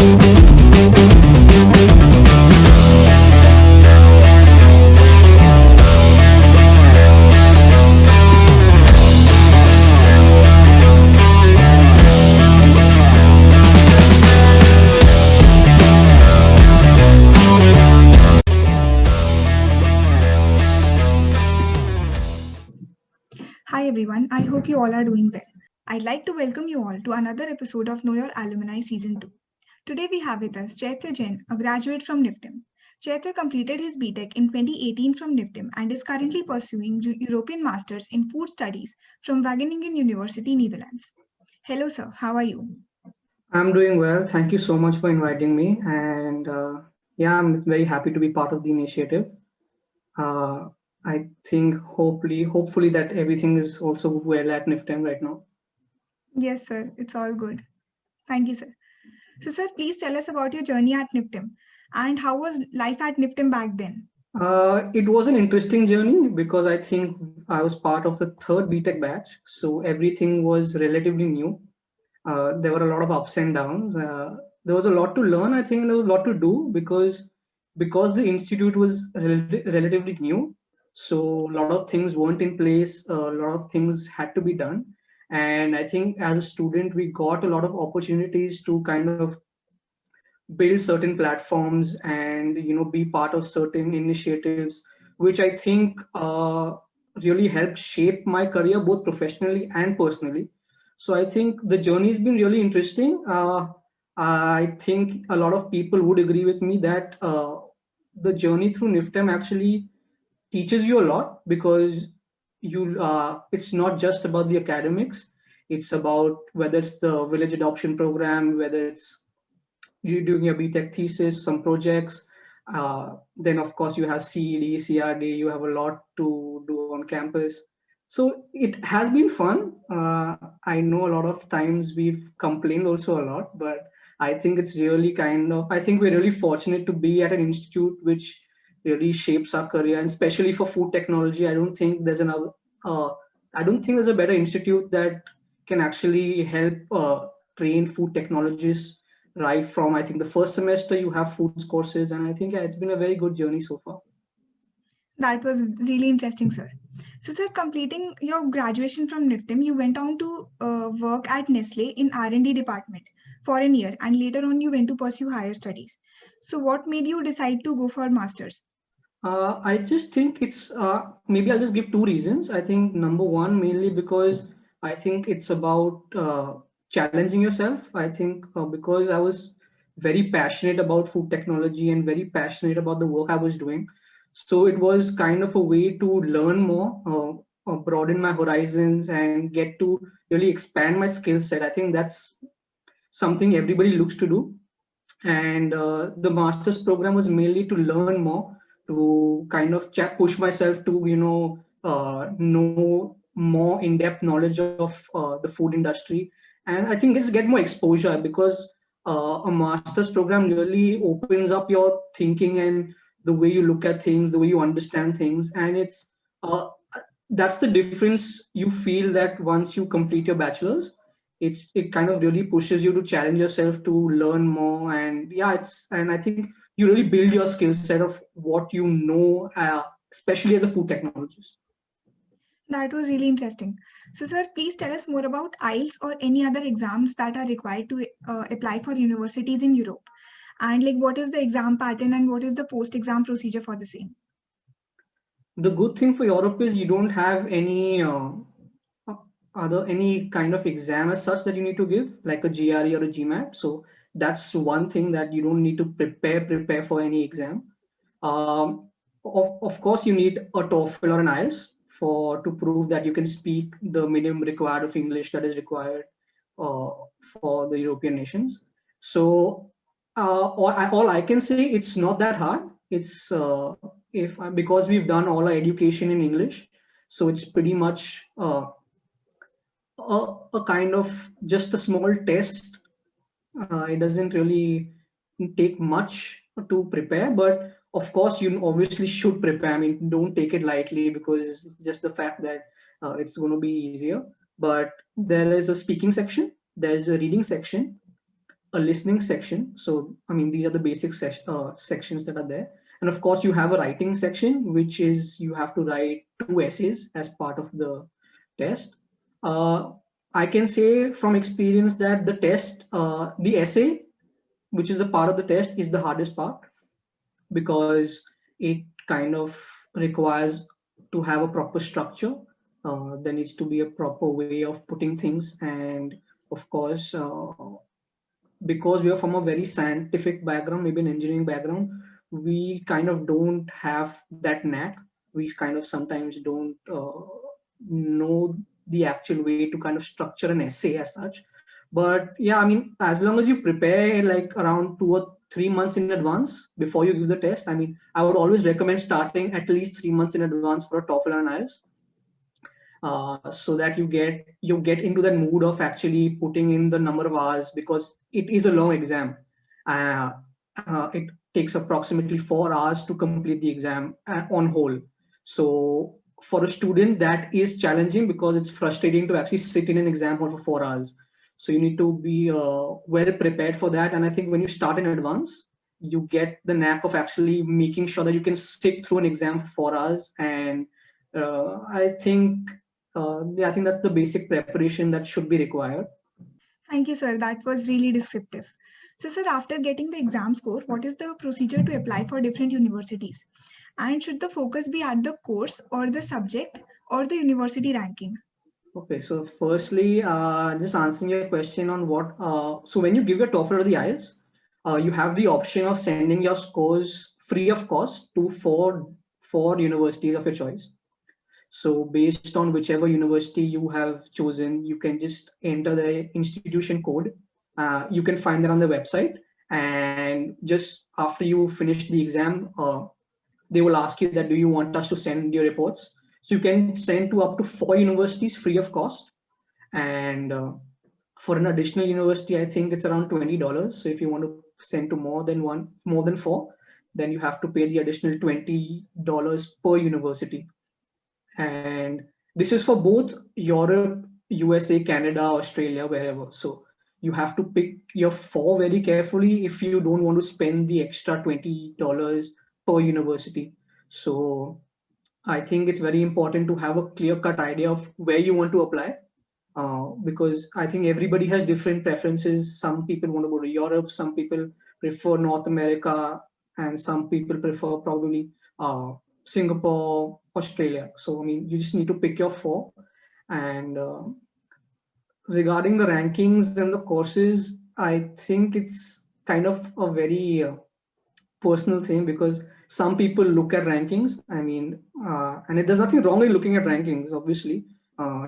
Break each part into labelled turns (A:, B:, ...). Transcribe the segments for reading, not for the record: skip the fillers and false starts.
A: Hi everyone, I hope you all are doing well. I'd like to welcome you all to another episode of Know Your Alumni Season 2. Today we have with us Chaitya Jain, a graduate from NIFTEM. Chaitya completed his BTech in 2018 from NIFTEM and is currently pursuing European Masters in Food Studies from Wageningen University, Netherlands. Hello sir, how are you?
B: I'm doing well. Thank you so much for inviting me. And yeah, I'm very happy to be part of the initiative. Uh, I think hopefully that everything is also well at NIFTEM right now.
A: Yes sir, it's all good. Thank you sir. So sir, please tell us about your journey at NIFTEM and how was life at NIFTEM back then?
B: It was an interesting journey because I think I was part of the third BTech batch, so everything was relatively new. There were a lot of ups and downs. There was a lot to learn, I think, and there was a lot to do because the institute was relatively new. So a lot of things weren't in place. A lot of things had to be done, and I think as a student, we got a lot of opportunities to kind of build certain platforms and be part of certain initiatives, which I think really helped shape my career both professionally and personally. So I think the journey has been really interesting. I think a lot of people would agree with me that the journey through NIFTEM actually teaches you a lot because it's not just about the academics. It's about whether it's the village adoption program, whether it's you're doing your BTech thesis, some projects. Then of course you have CED, CRD, you have a lot to do on campus. So it has been fun. I know a lot of times we've complained also a lot, but I think it's really I think we're really fortunate to be at an institute which really shapes our career, and especially for food technology. Uh, I don't think there's a better institute that can actually help train food technologists right from I think the first semester you have foods courses, and I think yeah, it's been a very good journey so far.
A: That was really interesting, sir. So, sir, completing your graduation from NIFTEM, you went on to work at Nestle in R&D department for a year, and later on you went to pursue higher studies. So, what made you decide to go for masters?
B: I just think it's maybe I'll just give two reasons. I think number one, mainly because I think it's about challenging yourself. I think because I was very passionate about food technology and very passionate about the work I was doing. So it was kind of a way to learn more, broaden my horizons, and get to really expand my skill set. I think that's something everybody looks to do. And the master's program was mainly to learn more, to kind of push myself to know more in-depth knowledge of the food industry, and I think just get more exposure because a master's program really opens up your thinking and the way you look at things, the way you understand things, and uh, that's the difference you feel that once you complete your bachelor's. It kind of really pushes you to challenge yourself to learn more, and yeah, and I think you really build your skill set of what you know, especially as a food technologist.
A: That was really interesting. So, sir, please tell us more about IELTS or any other exams that are required to apply for universities in Europe. And like, what is the exam pattern and what is the post-exam procedure for the same?
B: The good thing for Europe is you don't have any kind of exam as such that you need to give, like a GRE or a GMAT. So that's one thing that you don't need to prepare for any exam. Of course, you need a TOEFL or an IELTS to prove that you can speak the minimum required of English that is required uh, for the European nations. So all I can say, it's not that hard. It's if because we've done all our education in English, so it's pretty much a kind of just a small test. It doesn't really take much to prepare, but of course, you obviously should prepare. I mean, don't take it lightly because just the fact that it's going to be easier. But there is a speaking section, there's a reading section, a listening section. So, I mean, these are the basic sections that are there. And of course, you have a writing section, which is you have to write 2 essays as part of the test. I can say from experience that the test, the essay, which is a part of the test, is the hardest part because it kind of requires to have a proper structure. There needs to be a proper way of putting things, and of course, because we are from a very scientific background, maybe an engineering background, we kind of don't have that knack. We kind of sometimes don't know the actual way to kind of structure an essay as such. But yeah, I mean, as long as you prepare like around 2 or 3 months in advance before you give the test, I mean, I would always recommend starting at least 3 months in advance for a TOEFL and IELTS, so that you get into that mood of actually putting in the number of hours, because it is a long exam. Uh, it takes approximately 4 hours to complete the exam on whole. So for a student, that is challenging because it's frustrating to actually sit in an exam hall for 4 hours. So you need to be well prepared for that. And I think when you start in advance, you get the knack of actually making sure that you can sit through an exam for 4 hours. And I think that's the basic preparation that should be required.
A: Thank you, sir. That was really descriptive. So, sir, after getting the exam score, what is the procedure to apply for different universities? And should the focus be at the course or the subject or the university ranking?
B: Okay, so firstly, just answering your question on so when you give your TOEFL or the IELTS, you have the option of sending your scores free of cost to four universities of your choice. So based on whichever university you have chosen, you can just enter the institution code. You can find that on the website, and just after you finish the exam, they will ask you that do you want us to send your reports. So you can send to up to 4 universities free of cost. And for an additional university, I think it's around $20. So if you want to send to more than four, then you have to pay the additional $20 per university. And this is for both Europe, USA, Canada, Australia, wherever. So you have to pick your four very carefully if you don't want to spend the extra $20 per university. So I think it's very important to have a clear-cut idea of where you want to apply, because I think everybody has different preferences. Some people want to go to Europe, some people prefer North America, and some people prefer probably Singapore, Australia. So, I mean, you just need to pick your four. And regarding the rankings and the courses, I think it's kind of a very personal thing, because some people look at rankings. I mean, and there's nothing wrong with looking at rankings, obviously.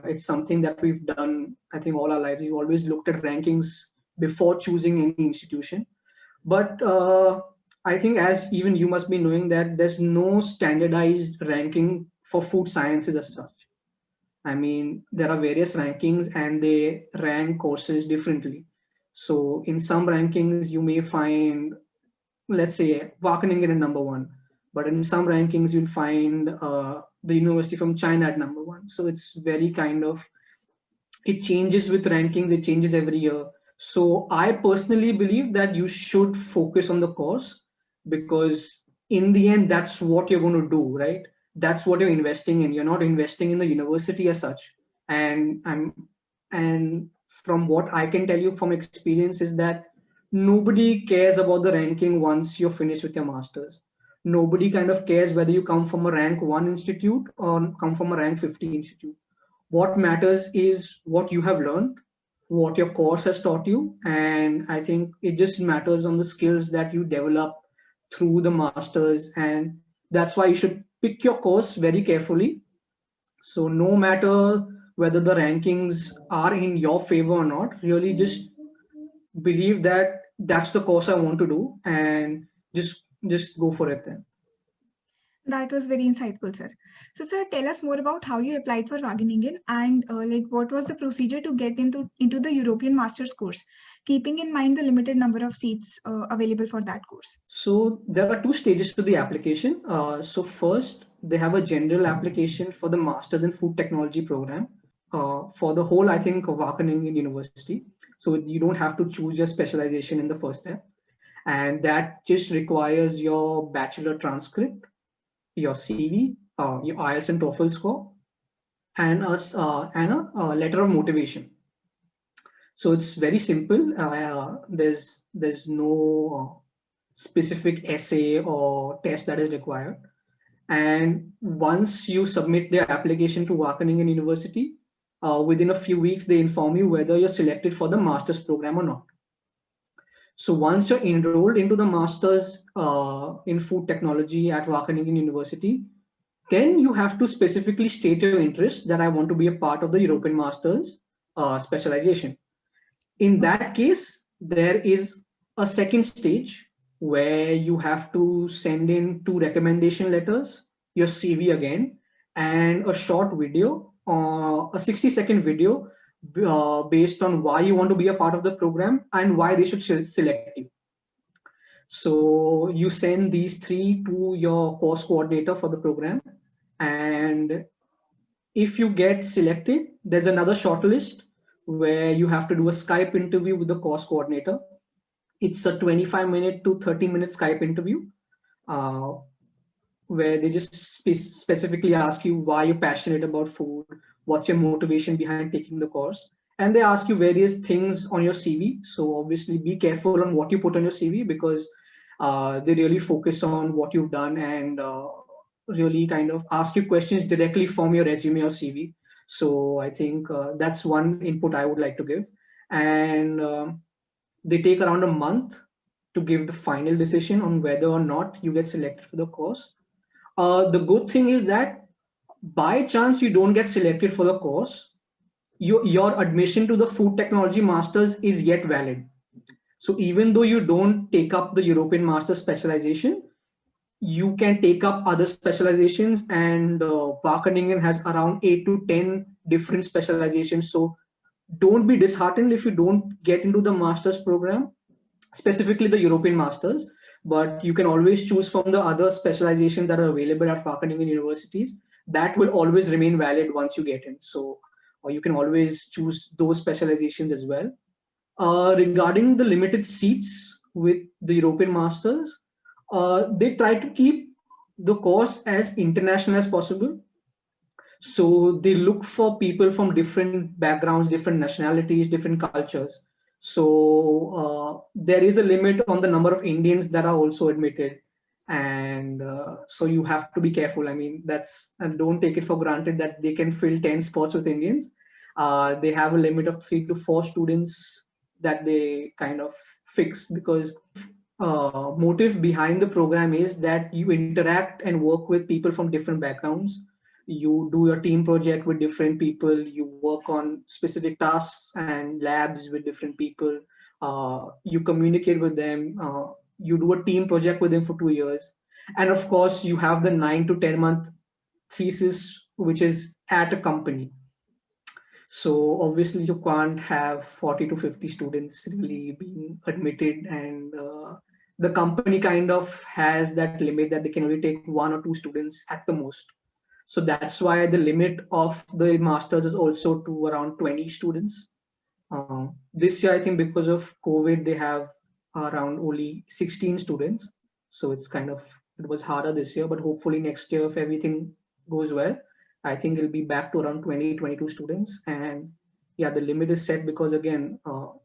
B: It's something that we've done, I think, all our lives. We've always looked at rankings before choosing any institution. But I think, as even you must be knowing, that there's no standardized ranking for food sciences as such. I mean, there are various rankings and they rank courses differently. So in some rankings, you may find, let's say, Wageningen at number one, but in some rankings, you'll find the university from China at number one. So it's very kind of, it changes with rankings, it changes every year. So I personally believe that you should focus on the course, because in the end, that's what you're going to do, right? That's what you're investing in. You're not investing in the university as such. And from what I can tell you from experience is that nobody cares about the ranking once you're finished with your masters. Nobody kind of cares whether you come from a rank 1 institute or come from a rank 50 institute. What matters is what you have learned, what your course has taught you. And I think it just matters on the skills that you develop through the masters. And that's why you should pick your course very carefully. So no matter whether the rankings are in your favor or not, really just believe that that's the course I want to do, and just go for it then.
A: That was very insightful, sir. So, sir, tell us more about how you applied for Wageningen and like what was the procedure to get into the European Masters course, keeping in mind the limited number of seats available for that course.
B: So there are two stages to the application. So first, they have a general application for the Masters in Food Technology program for the whole, I think, of Wageningen University. So you don't have to choose your specialization in the first step. And that just requires your bachelor transcript, your CV, your IELTS and TOEFL score, and a letter of motivation. So it's very simple. There's no specific essay or test that is required. And once you submit their application to Wageningen University, within a few weeks, they inform you whether you're selected for the master's program or not. So once you're enrolled into the master's in food technology at Wageningen University, then you have to specifically state your interest that I want to be a part of the European master's specialization. In that case, there is a second stage where you have to send in 2 recommendation letters, your CV again, and a short video, a 60-second video based on why you want to be a part of the program and why they should select you. So you send these 3 to your course coordinator for the program. And if you get selected, there's another shortlist where you have to do a Skype interview with the course coordinator. It's a 25-minute to 30-minute Skype interview uh, where they just specifically ask you why you're passionate about food, what's your motivation behind taking the course, and they ask you various things on your CV. So obviously be careful on what you put on your CV, because they really focus on what you've done and really kind of ask you questions directly from your resume or CV. So I think that's one input I would like to give. And they take around a month to give the final decision on whether or not you get selected for the course. The good thing is that by chance you don't get selected for the course, your admission to the food technology masters is yet valid. So even though you don't take up the European master specialization, you can take up other specializations, and Wageningen has around 8 to 10 different specializations. So don't be disheartened if you don't get into the master's program, specifically the European masters, but you can always choose from the other specializations that are available at Wageningen universities. That will always remain valid once you get in. So or you can always choose those specializations as well. Regarding the limited seats with the European masters, they try to keep the course as international as possible. So they look for people from different backgrounds, different nationalities, different cultures. So there is a limit on the number of Indians that are also admitted. And so you have to be careful. I mean, and don't take it for granted that they can fill 10 spots with Indians. They have a limit of 3 to 4 students that they kind of fix, because motive behind the program is that you interact and work with people from different backgrounds. You do your team project with different people, you work on specific tasks and labs with different people, you communicate with them, you do a team project with them for 2 years, and of course you have the 9 to 10 month thesis, which is at a company. So obviously you can't have 40 to 50 students really being admitted, and the company kind of has that limit that they can only take 1 or 2 students at the most. So that's why the limit of the masters is also to around 20 students. This year, I think because of COVID, they have around only 16 students. So it was harder this year, but hopefully next year, if everything goes well, I think it'll be back to around 20, 22 students. And yeah, the limit is set because again,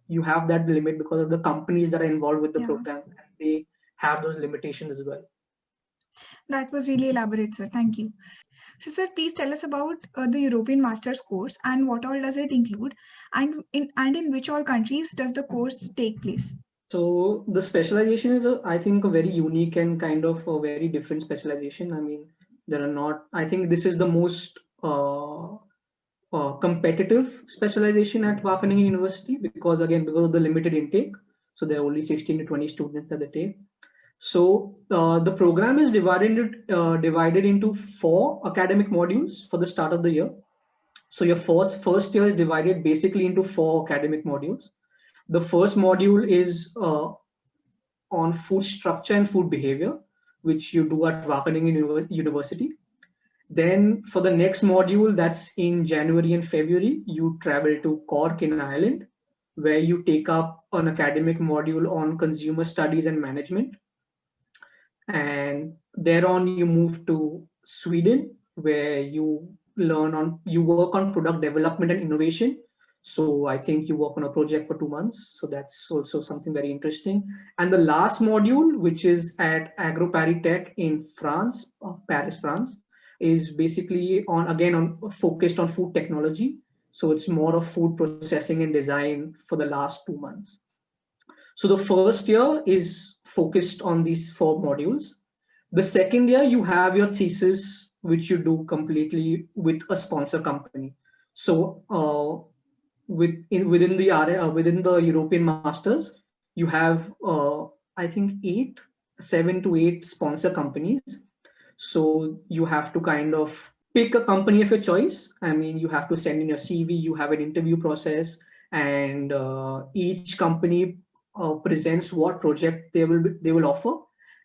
B: you have that limit because of the companies that are involved with the program. They have those limitations as well.
A: That was really elaborate, sir. Thank you. So, sir, please tell us about the European Masters course and what all does it include, and in which all countries does the course take place?
B: So the specialization is, I think, a very unique and kind of a very different specialization. I mean, there are not. I think this is the most competitive specialization at Wageningen University, because of the limited intake. So there are only 16 to 20 students that they take. So the program is divided into 4 academic modules for the start of the year. So your first year is divided basically into 4 academic modules. The first module is on food structure and food behavior, which you do at Wageningen University. Then for the next module, that's in January and February, you travel to Cork in Ireland. where you take up an academic module on consumer studies and management. And thereon you move to Sweden, where you work on product development and innovation. So I think you work on a project for 2 months. So that's also something very interesting. And the last module, which is at AgroParisTech in France, Paris, France, is basically on focused on food technology. So it's more of food processing and design for the last 2 months. So the first year is focused on these 4 modules. The second year, you have your thesis, which you do completely with a sponsor company. So within the European Masters, you have I think 7 to 8 sponsor companies. So you have to kind of pick a company of your choice. I mean, you have to send in your CV, you have an interview process, and each company presents what project they will offer,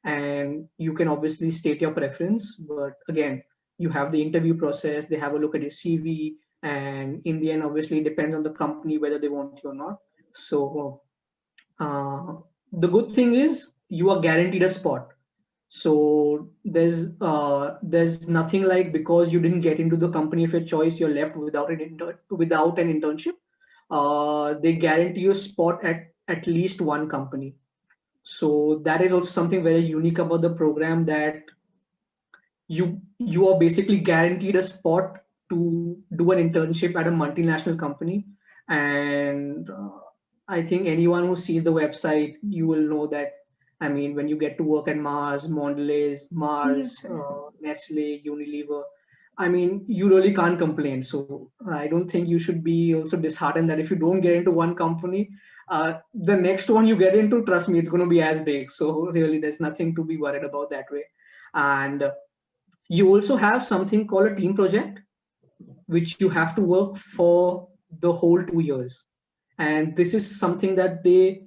B: and you can obviously state your preference. But again, you have the interview process, they have a look at your CV, and in the end, obviously, it depends on the company whether they want you or not. So uh, the good thing is you are guaranteed a spot. So there's nothing like because you didn't get into the company of your choice, you're left without an internship. They guarantee you a spot at least one company. So that is also something very unique about the program, that you are basically guaranteed a spot to do an internship at a multinational company. And I think anyone who sees the website, you will know that, I mean, when you get to work at Mars, Mondelez,
A: Yes,
B: Mars,
A: sir.
B: Nestle, Unilever, I mean, you really can't complain. So I don't think you should be also disheartened that if you don't get into one company, the next one you get into, trust me, it's going to be as big. So really, there's nothing to be worried about that way. And you also have something called a team project, which you have to work for the whole 2 years. And this is something that they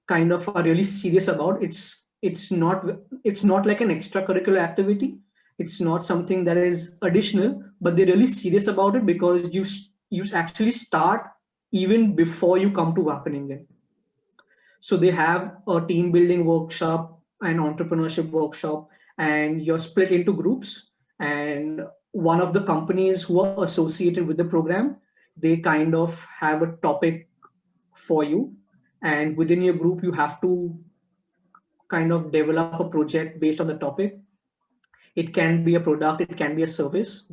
B: kind of are really serious about. It's not like an extracurricular activity. It's not something that is additional, but they're really serious about it, because you actually start even before you come to Wageningen. So they have a team building workshop, an entrepreneurship workshop, and you're split into groups. And one of the companies who are associated with the program, they kind of have a topic for you. And within your group, you have to kind of develop a project based on the topic. It can be a product, it can be a service,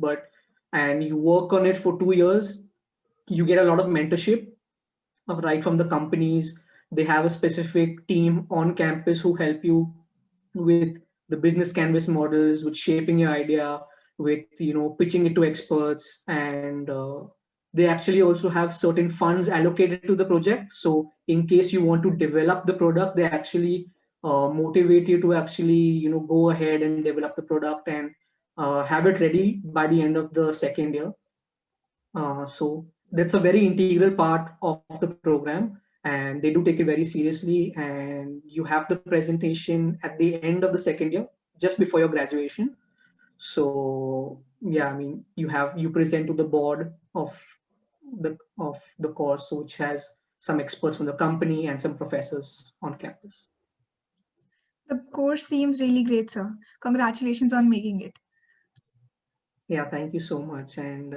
B: and you work on it for 2 years. You get a lot of mentorship right from the companies. They have a specific team on campus who help you with the business canvas models, with shaping your idea, with pitching it to experts. And they actually also have certain funds allocated to the project. So in case you want to develop the product, they actually motivate you to actually go ahead and develop the product and have it ready by the end of the second year. So that's a very integral part of the program, and they do take it very seriously. And you have the presentation at the end of the second year, just before your graduation. So yeah, I mean, you present to the board of the course, which has some experts from the company and some professors on campus.
A: The course seems really great, sir. Congratulations on making it.
B: Yeah, thank you so much. And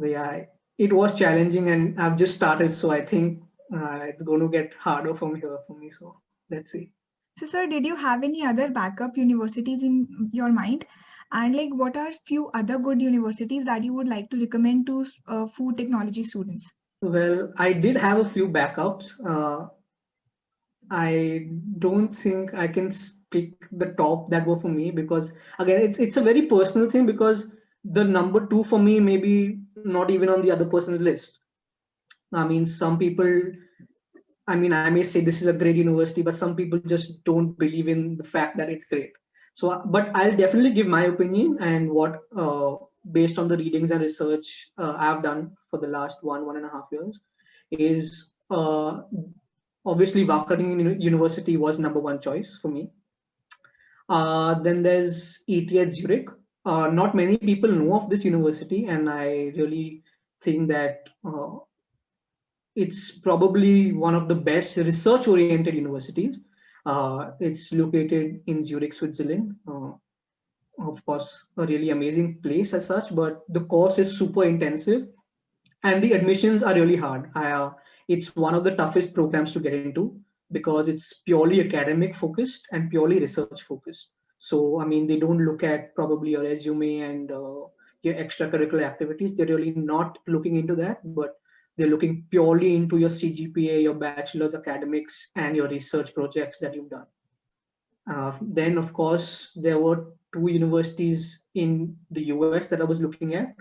B: yeah, it was challenging, and I've just started, so I think it's going to get harder from here for me. So let's see.
A: So, sir, did you have any other backup universities in your mind? And like, what are few other good universities that you would like to recommend to food technology students?
B: Well, I did have a few backups. I don't think I can pick the top that were for me, because again, it's a very personal thing, because the number two for me may be not even on the other person's list. I mean, some people, I mean, I may say this is a great university, but some people just don't believe in the fact that it's great. So, but I'll definitely give my opinion, and what, based on the readings and research I've done for the last 1.5 years, is obviously Wageningen University was number one choice for me. Then there's ETH Zurich. Not many people know of this university, and I really think that it's probably one of the best research-oriented universities. It's located in Zurich, Switzerland. Of course, a really amazing place as such, but the course is super intensive and the admissions are really hard. It's one of the toughest programs to get into because it's purely academic focused and purely research focused. So, I mean, they don't look at probably your resume and your extracurricular activities. They're really not looking into that, but they're looking purely into your CGPA, your bachelor's academics, and your research projects that you've done. Then, of course, there were two universities in the US that I was looking at,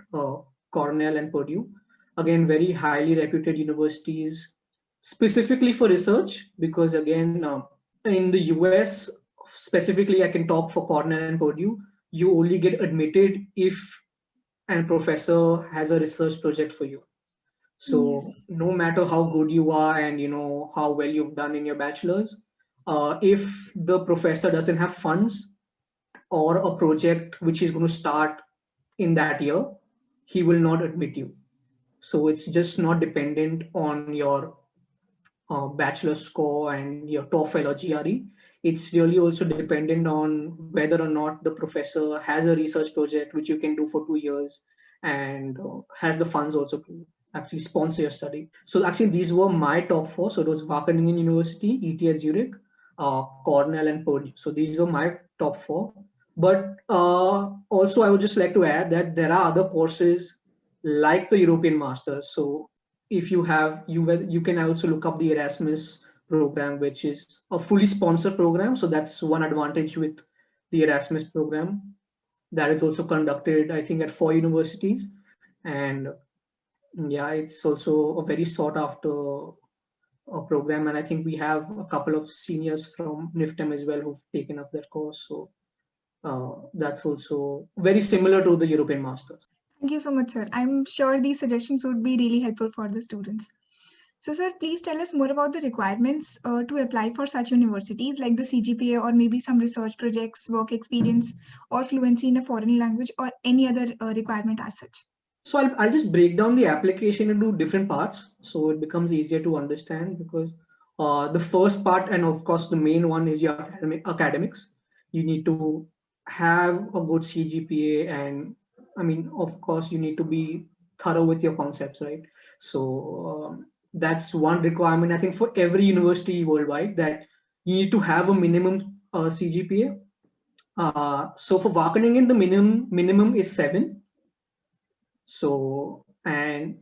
B: Cornell and Purdue. Again, very highly reputed universities, specifically for research, because again, in the US, specifically, I can talk for Cornell and Purdue, you only get admitted if a professor has a research project for you. So
A: Yes.
B: no matter how good you are and how well you've done in your bachelor's, if the professor doesn't have funds or a project which is going to start in that year, he will not admit you. So it's just not dependent on your bachelor score and your TOEFL or GRE. It's really also dependent on whether or not the professor has a research project which you can do for 2 years and has the funds also to actually sponsor your study. So actually these were my top four. So it was Wageningen University, ETH Zurich, Cornell and Purdue. So these are my top four. But also I would just like to add that there are other courses like the European Masters. So if you have you can also look up the Erasmus program, which is a fully sponsored program. So that's one advantage with the Erasmus program. That is also conducted, I think, at 4 universities, and yeah, it's also a very sought after program. And I think we have a couple of seniors from NIFTEM as well who've taken up that course. So that's also very similar to the European Masters.
A: Thank you so much, sir. I'm sure these suggestions would be really helpful for the students. So, sir, please tell us more about the requirements to apply for such universities like the CGPA or maybe some research projects, work experience, or fluency in a foreign language or any other requirement as such.
B: So I'll just break down the application into different parts so it becomes easier to understand, because the first part, and of course the main one, is your academics. You need to have a good CGPA, and I mean, of course, you need to be thorough with your concepts, right? So that's one requirement, I think, for every university worldwide, that you need to have a minimum CGPA. So for Wageningen, the minimum is 7. So,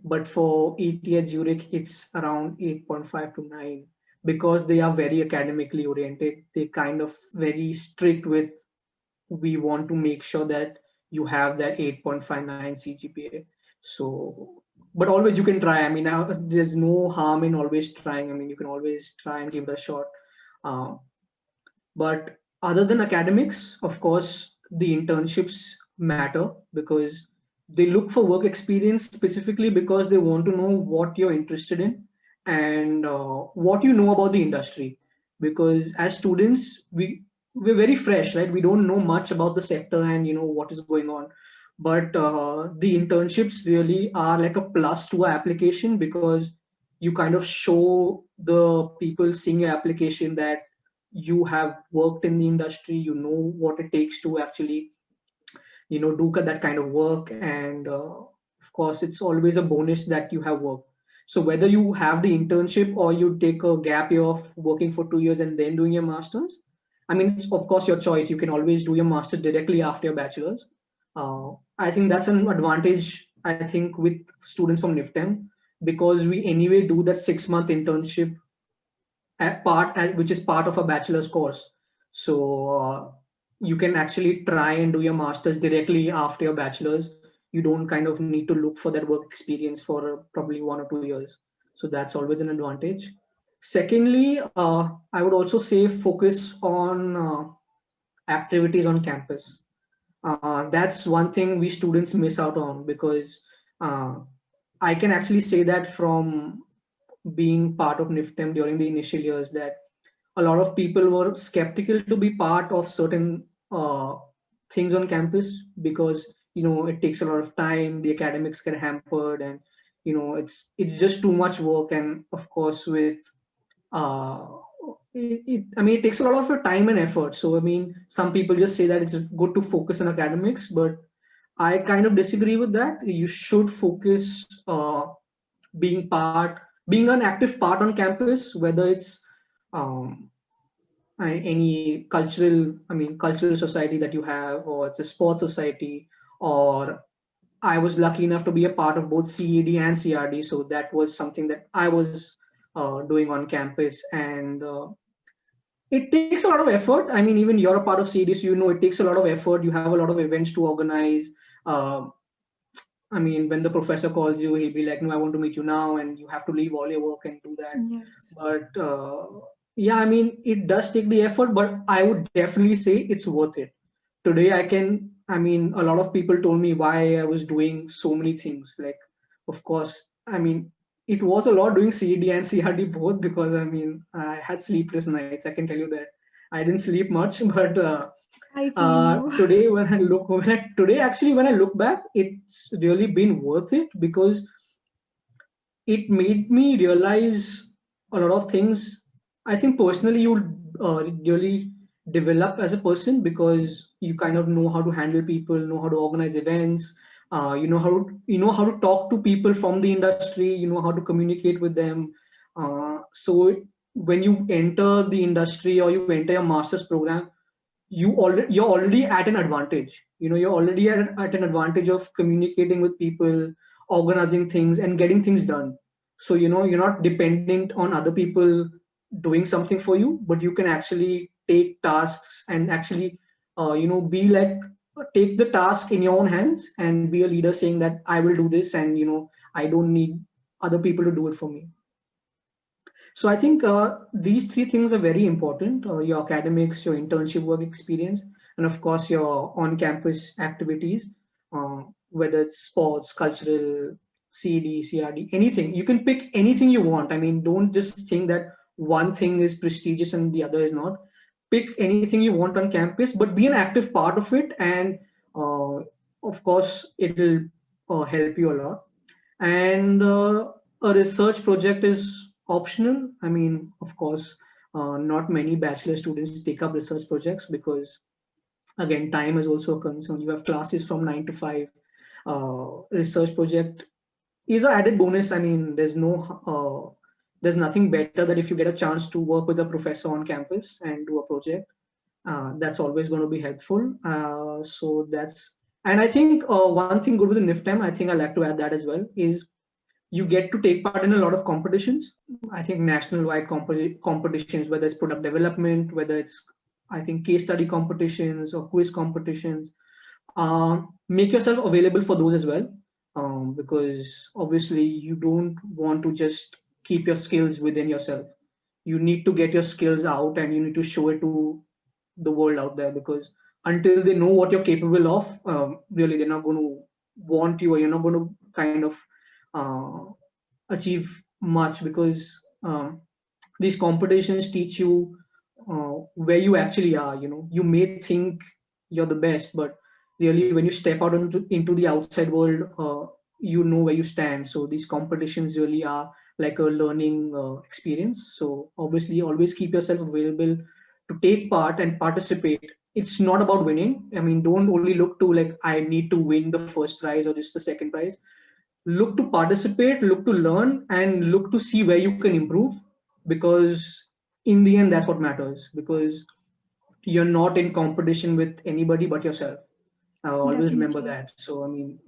B: but for ETH Zurich, it's around 8.5 to 9, because they are very academically oriented. They kind of very strict with, we want to make sure that you have that 8.59 CGPA. So, but always you can try. I mean, there's no harm in always trying. I mean, you can always try and give it a shot. Uh, but other than academics, of course, the internships matter, because they look for work experience specifically because they want to know what you're interested in and what you know about the industry. Because as students, we're very fresh, right? We don't know much about the sector and what is going on. But the internships really are like a plus to our application, because you kind of show the people seeing your application that you have worked in the industry, you know what it takes to actually do that kind of work. And of course, it's always a bonus that you have work. So whether you have the internship or you take a gap year of working for 2 years and then doing your masters, I mean, it's of course your choice. You can always do your master directly after your bachelor's. I think that's an advantage, I think, with students from NIFTEM, because we anyway do that 6-month internship which is part of a bachelor's course. So you can actually try and do your master's directly after your bachelor's. You don't kind of need to look for that work experience for probably 1 or 2 years. So that's always an advantage. Secondly, I would also say focus on activities on campus. That's one thing we students miss out on, because uh, I can actually say that from being part of NIFTEM during the initial years, that a lot of people were skeptical to be part of certain things on campus, because it takes a lot of time, the academics get hampered, and it's just too much work. And of course with uh, it takes a lot of your time and effort. So I mean, some people just say that it's good to focus on academics, but I kind of disagree with that. You should focus being an active part on campus, whether it's um, any cultural society that you have, or it's a sports society, or I was lucky enough to be a part of both CED and CRD. So that was something that I was doing on campus. And it takes a lot of effort. I mean, even you're a part of CED, so it takes a lot of effort. You have a lot of events to organize. Uh, I mean, when the professor calls you, he'll be like, "No, I want to meet you now," and you have to leave all your work and do that.
A: Yes.
B: But yeah, I mean, it does take the effort, but I would definitely say it's worth it. Today, I mean, a lot of people told me why I was doing so many things. Like, of course, I mean, it was a lot doing CED and CRD both, because I mean, I had sleepless nights. I can tell you that I didn't sleep much, but
A: I feel you.
B: today today actually when I look back, it's really been worth it, because it made me realize a lot of things. I think personally you really develop as a person, because you kind of know how to handle people, know how to organize events, you know how to talk to people from the industry, you know how to communicate with them. So when you enter the industry or you enter a master's program, you're already at an advantage. You're already at an advantage of communicating with people, organizing things and getting things done. So you're not dependent on other people doing something for you, but you can actually take tasks and actually be like, take the task in your own hands and be a leader, saying that I will do this, and I don't need other people to do it for me. So I think these three things are very important: your academics, your internship work experience, and of course your on-campus activities, whether it's sports, cultural, CED, CRD, anything. You can pick anything you want. I mean, don't just think that one thing is prestigious and the other is not. Pick anything you want on campus, but be an active part of it, and uh, of course, it'll help you a lot. And a research project is optional. I mean, of course, not many bachelor students take up research projects, because again, time is also a concern. You have classes from 9 to 5. Research project is an added bonus. I mean, there's nothing better that if you get a chance to work with a professor on campus and do a project, that's always going to be helpful. And I think one thing good with the NIFTEM, I think I like to add that as well, is you get to take part in a lot of competitions. I think national wide competitions, whether it's product development, whether it's, I think, case study competitions or quiz competitions. Make yourself available for those as well, because obviously you don't want to just keep your skills within yourself. You need to get your skills out and you need to show it to the world out there, because until they know what you're capable of, really they're not going to want you, or you're not going to kind of uh, achieve much, because these competitions teach you where you actually are. You may think you're the best, but really when you step out into the outside world, you know where you stand. So these competitions really are like a learning experience. So obviously always keep yourself available to take part and participate. It's not about winning. I mean, don't only look to like, I need to win the first prize or just the second prize. Look to participate, look to learn, and look to see where you can improve, because in the end that's what matters, because you're not in competition with anybody but yourself. Always remember
A: Definitely.
B: that. So I mean,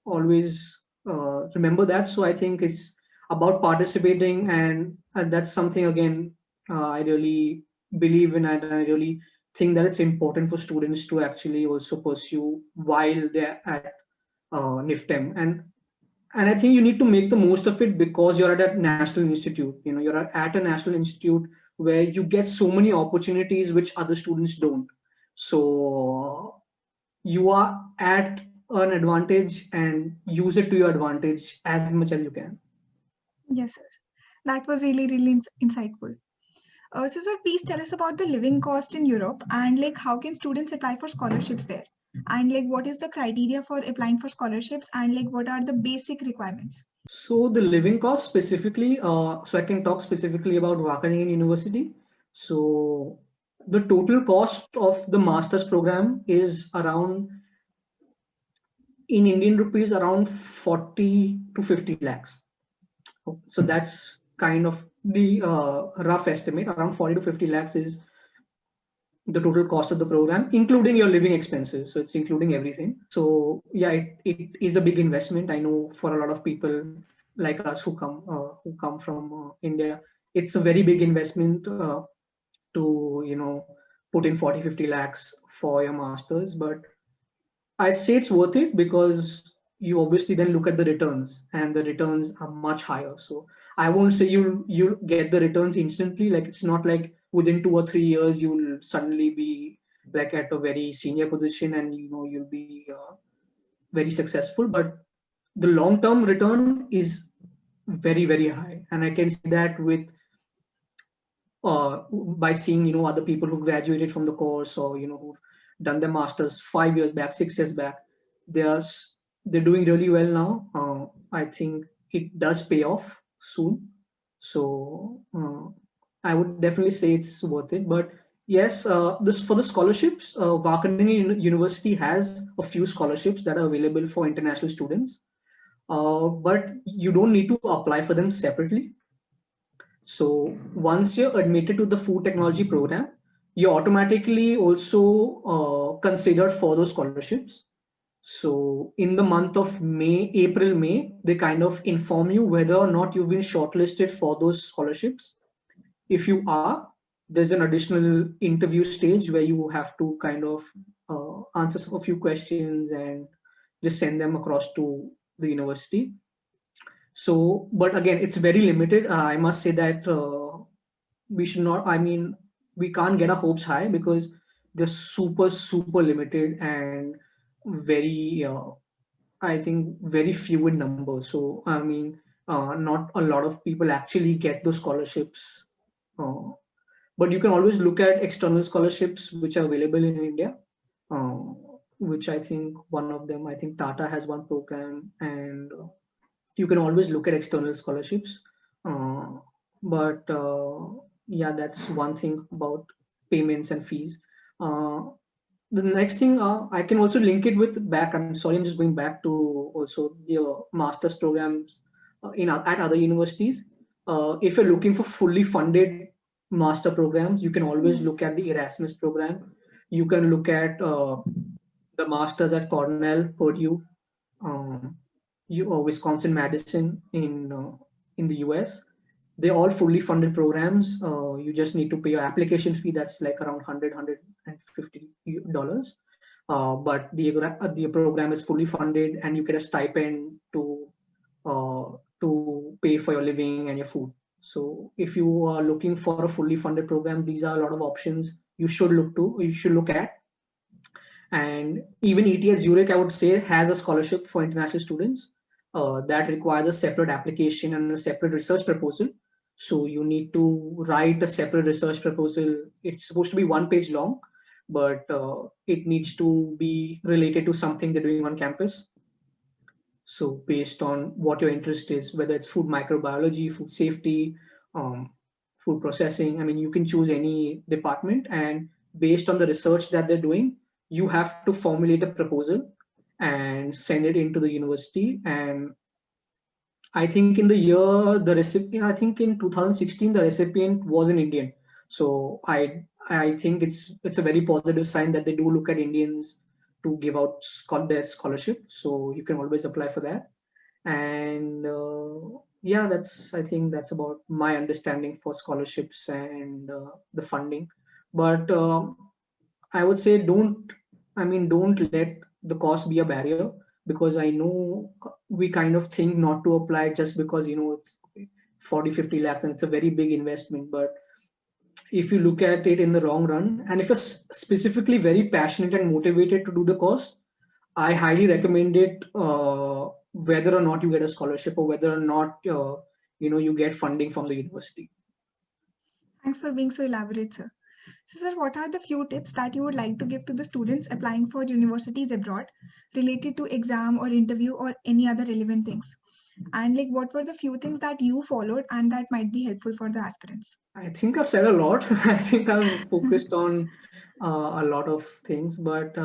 B: always remember that. So I think it's about participating, and that's something, again, I really believe in, and I really think that it's important for students to actually also pursue while they're at NIFTEM. And I think you need to make the most of it, because you're at a national institute. You're at a national institute where you get so many opportunities which other students don't. So you are at an advantage, and use it to your advantage as much as you can.
A: Yes, sir. That was really, really insightful. So, sir, please tell us about the living cost in Europe, and like how can students apply for scholarships there, and like what is the criteria for applying for scholarships, and like what are the basic requirements?
B: So the living cost specifically, so I can talk specifically about Wageningen University. So the total cost of the master's program is around, in Indian rupees, around 40 to 50 lakhs. So that's kind of the rough estimate. Around 40 to 50 lakhs is the total cost of the program, including your living expenses. So it's including everything. So yeah, it is a big investment. I know for a lot of people like us who come from India, it's a very big investment to put in 40-50 lakhs for your masters. But I say it's worth it because you obviously then look at the returns, and the returns are much higher. So I won't say you'll get the returns instantly. Like it's not like within 2 or 3 years you'll suddenly be like at a very senior position and you'll be very successful. But the long term return is very very high, and I can say that with by seeing other people who graduated from the course, or who've done their masters 5 years back, 6 years back. they're they're doing really well now. I think it does pay off soon. So I would definitely say it's worth it. But yes, this for the scholarships, Wageningen University has a few scholarships that are available for international students, but you don't need to apply for them separately. So once you're admitted to the food technology program, you're automatically also considered for those scholarships. So in the month of April, May, they kind of inform you whether or not you've been shortlisted for those scholarships. If you are, there's an additional interview stage where you have to kind of answer a few questions and just send them across to the university. So, but again, it's very limited. I must say that we should not, I mean, we can't get our hopes high because they're super, super limited and very, I think, very few in numbers. So, I mean, not a lot of people actually get those scholarships. Uh, but you can always look at external scholarships which are available in India, uh, which I think one of them, I think Tata has one program, and you can always look at external scholarships. Uh, but yeah, that's one thing about payments and fees. Uh, the next thing, I can also link it with back. I'm sorry, I'm just going back to also the master's programs at other universities. If you're looking for fully funded master programs, you can always look
A: Yes.
B: at the Erasmus program. You can look at the masters at Cornell, Purdue, um, Wisconsin Madison in the US. They're all fully funded programs. You just need to pay your application fee. That's like around $150. But the program is fully funded, and you get a stipend uh, to pay for your living and your food. So if you are looking for a fully funded program, these are a lot of options you should look at. And even ETS Zurich, I would say, has a scholarship for international students that requires a separate application and a separate research proposal. So you need to write a separate research proposal. It's supposed to be 1 page long, but it needs to be related to something they're doing on campus. So based on what your interest is, whether it's food microbiology, food safety, um, food processing, I mean, you can choose any department, and based on the research that they're doing, you have to formulate a proposal and send it into the university. And I think in the year the recipient, I think in 2016 the recipient was an Indian. So I think it's a very positive sign that they do look at Indians to give out their scholarship. So you can always apply for that. And yeah, I think that's about my understanding for scholarships and the funding. But I would say don't let the cost be a barrier, because I know we kind of think not to apply just because it's 40-50 lakhs and it's a very big investment. But if you look at it in the long run, and if you're specifically very passionate and motivated to do the course, I highly recommend it, whether or not you get a scholarship or whether or not you get funding from the university.
A: Thanks for being so elaborate, sir. So, sir, what are the few tips that you would like to give to the students applying for universities abroad related to exam or interview or any other relevant things? And like, what were the few things that you followed and that might be helpful for the aspirants?
B: I think I've said a lot. I think I've focused on a lot of things, but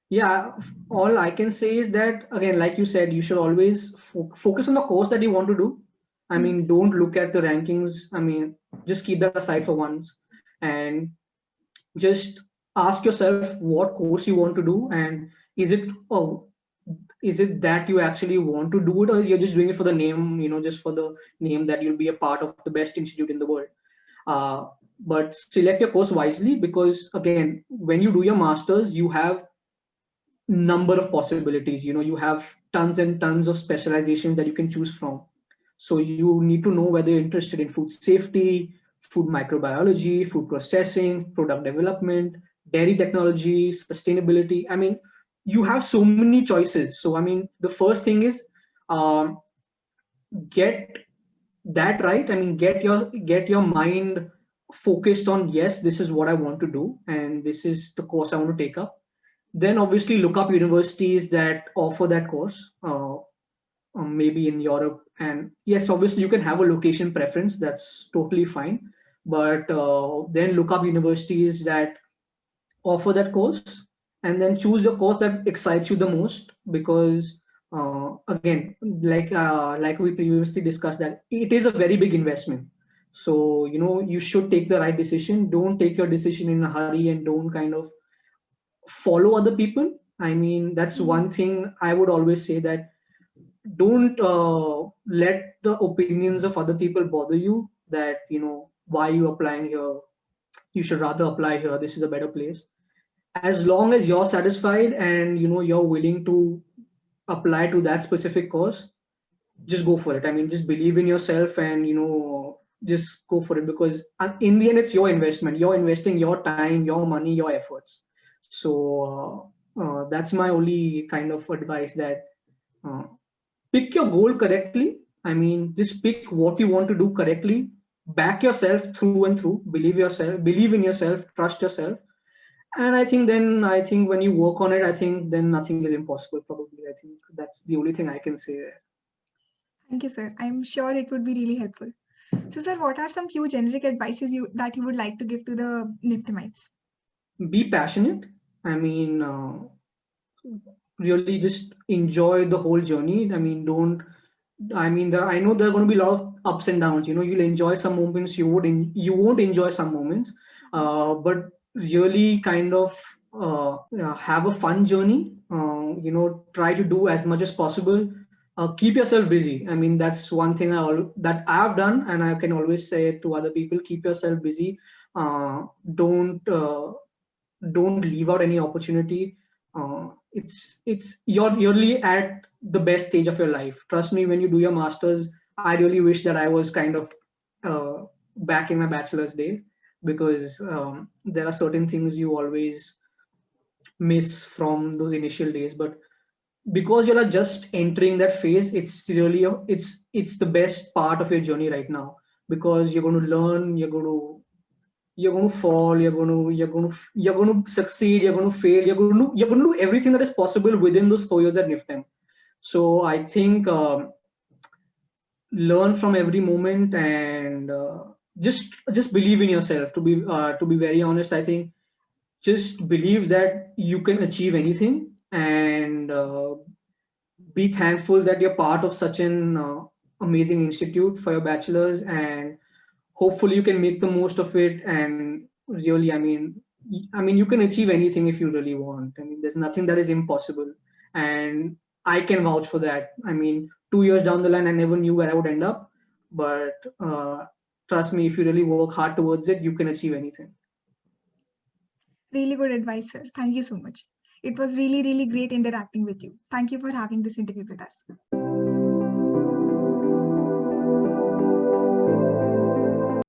B: yeah, all I can say is that again, like you said, you should always focus on the course that you want to do. I mean,
A: Yes.
B: don't look at the rankings. I mean, just keep that aside for once, and just ask yourself what course you want to do, and is it oh, is it that you actually want to do it, or you're just doing it for the name, just for the name that you'll be a part of the best institute in the world. uh, but select your course wisely, because again, when you do your masters, you have number of possibilities. You have tons and tons of specializations that you can choose from. So you need to know whether you're interested in food safety, food microbiology, food processing, product development, dairy technology, sustainability. I mean, you have so many choices. So I mean, the first thing is, um, get that right. I mean, get your mind focused on, yes, this is what I want to do, and this is the course I want to take up. Then obviously look up universities that offer that course, maybe in Europe. And yes, obviously you can have a location preference, that's totally fine. But then look up universities that offer that course, and then choose the course that excites you the most. Because again, like we previously discussed, that it is a very big investment. So you should take the right decision. Don't take your decision in a hurry, and don't kind of follow other people. I mean, that's one
A: Yes.
B: thing I would always say, that don't let the opinions of other people bother you, that why you applying here, you should rather apply here, this is a better place. As long as you're satisfied, and you're willing to apply to that specific course, just go for it. I mean, just believe in yourself, and just go for it, because in the end, it's your investment. You're investing your time, your money, your efforts. So that's my only kind of advice, that uh, pick your goal correctly. I mean, just pick what you want to do correctly. Back yourself through and through. Believe in yourself, trust yourself. And I think when you work on it, I think then nothing is impossible, probably. I think that's the only thing I can say there.
A: Thank you, sir. I'm sure it would be really helpful. So, sir, what are some few generic advices you would like to give to the Niftimites?
B: Be passionate. I mean, really just enjoy the whole journey. I mean, don't. I mean, I know there are going to be a lot of ups and downs. You'll enjoy some moments. You won't enjoy some moments. But really, kind of have a fun journey. Try to do as much as possible. Keep yourself busy. I mean, that's one thing that I've done, and I can always say it to other people. Keep yourself busy. Uh, don't. Don't leave out any opportunity. You're really at the best stage of your life. Trust me, when you do your masters, I really wish that I was kind of back in my bachelor's days, because there are certain things you always miss from those initial days. But because you're just entering that phase, it's really it's the best part of your journey right now, because you're going to learn, you're going to fall, you're going to succeed, you're going to fail, you're going to do everything that is possible within those 4 years at NIFTEM. So I think learn from every moment, and just believe in yourself. To be very honest, I think just believe that you can achieve anything, and be thankful that you're part of such an amazing institute for your bachelor's, and hopefully you can make the most of it. And really, I mean, you can achieve anything if you really want. I mean, there's nothing that is impossible, and I can vouch for that. I mean, 2 years down the line, I never knew where I would end up, but trust me, if you really work hard towards it, you can achieve anything.
A: Really good advice, sir. Thank you so much. It was really, really great interacting with you. Thank you for having this interview with us.